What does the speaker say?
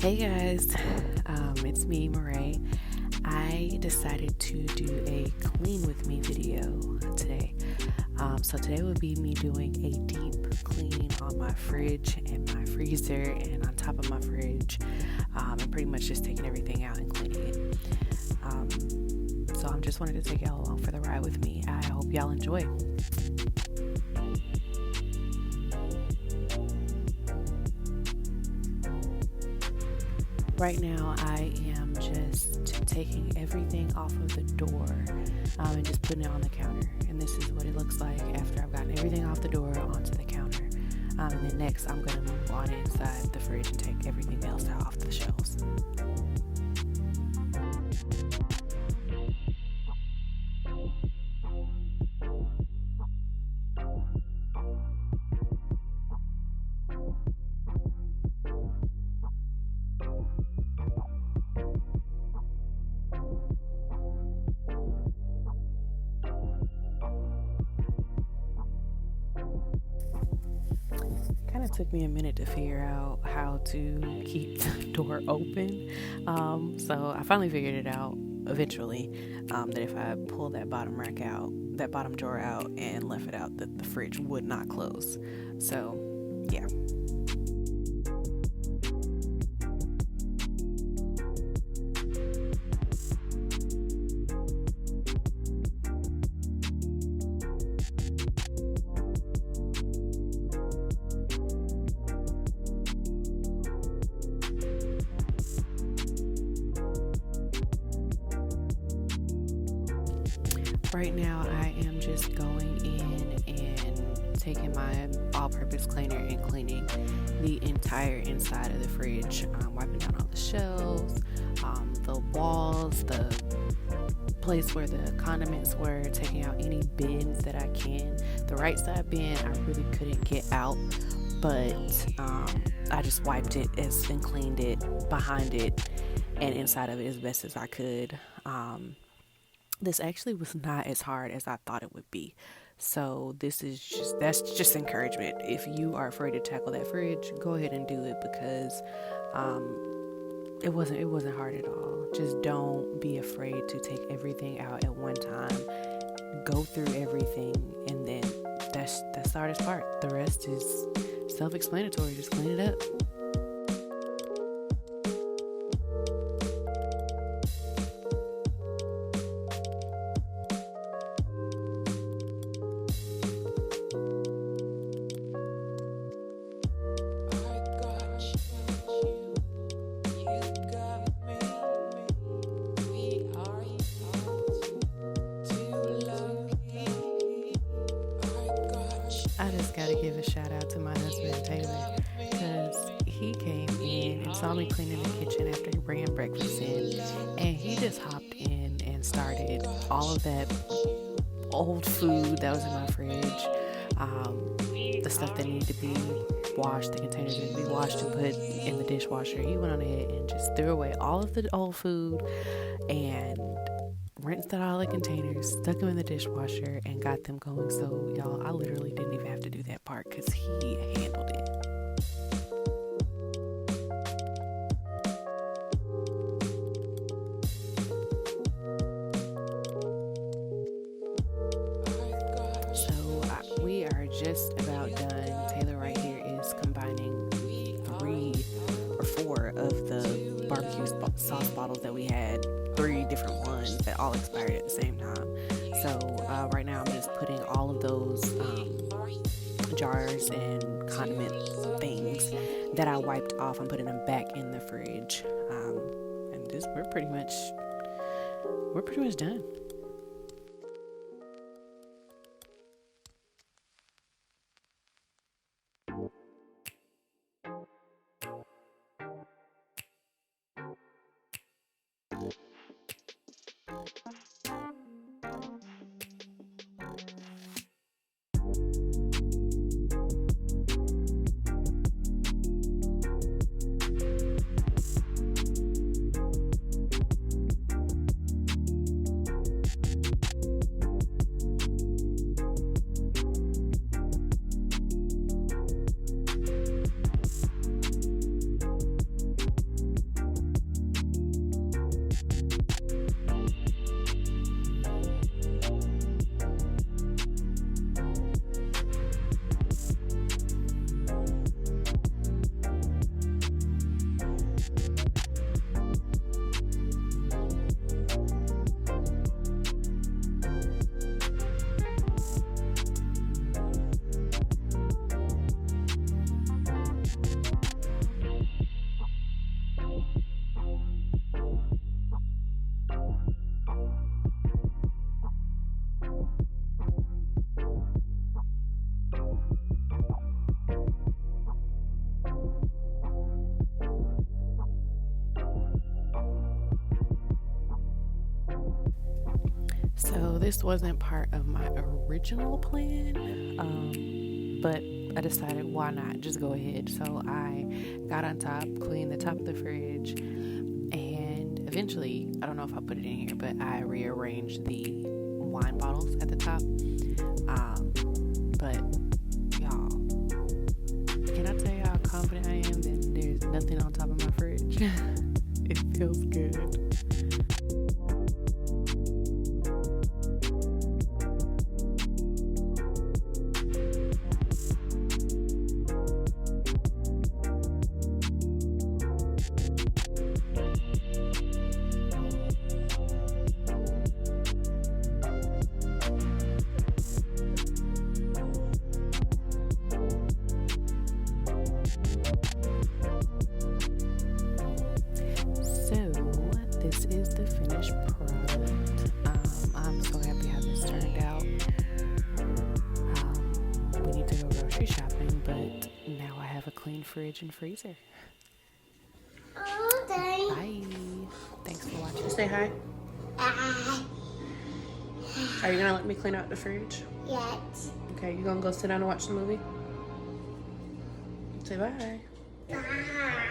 Hey guys, it's me, Marae. I decided to do a clean with me video today. So today will be me doing a deep clean on my fridge and my freezer and on top of my fridge, and pretty much just taking everything out and cleaning it. So I just wanted to take y'all along for the ride with me. I hope y'all enjoy. Right now, I am just taking everything off of the door and just putting it on the counter. And this is what it looks like after I've gotten everything off the door onto the counter. And then next, I'm going to move on inside the fridge and take everything else out off the shelves. Kind of took me a minute to figure out how to keep the door open. So I finally figured it out eventually, that if I pull that bottom drawer out and left it out, that the fridge would not close. So yeah. Right now, I am just going in and taking my all-purpose cleaner and cleaning the entire inside of the fridge, wiping down all the shelves, the walls, the place where the condiments were, taking out any bins that I can. The right side bin I really couldn't get out, but I just wiped it and cleaned it behind it and inside of it as best as I could. This actually was not as hard as I thought it would be. So that's just encouragement. If you are afraid to tackle that fridge, go ahead and do it, because it wasn't hard at all. Just don't be afraid to take everything out at one time. Go through everything, and then that's the hardest part. The rest is self-explanatory. Just clean it up. I just gotta give a shout out to my husband Taylor, because he came in and saw me cleaning the kitchen after bringing breakfast in, and he just hopped in and started all of that old food that was in my fridge, the stuff that needed to be washed, the containers that needed to be washed and put in the dishwasher. He went on ahead and just threw away all of the old food and rinsed out all the containers, stuck them in the dishwasher, and got them going. So y'all, I literally didn't even have to do that part because he handled it. So we are just about done. Taylor right here is combining 3 or 4 of the barbecue sauce bottles that we had. 3 different ones that all expired at the same time. So right now I'm just putting all of those jars and condiment things that I wiped off. I'm putting them back in the fridge, and we're pretty much done. So this wasn't part of my original plan, but I decided why not just go ahead. So I got on top, cleaned the top of the fridge, and eventually, I don't know if I put it in here, but I rearranged the wine bottles at the top. But y'all, can I tell you how confident I am that there's nothing on top of my fridge? It feels good. So this is the finished product. I'm so happy how this turned out. We need to go grocery shopping, but now I have a clean fridge and freezer. Bye. Thanks for watching. Say hi. Are you gonna let me clean out the fridge? Yes. Okay, you gonna go sit down and watch the movie? Say bye. Bye.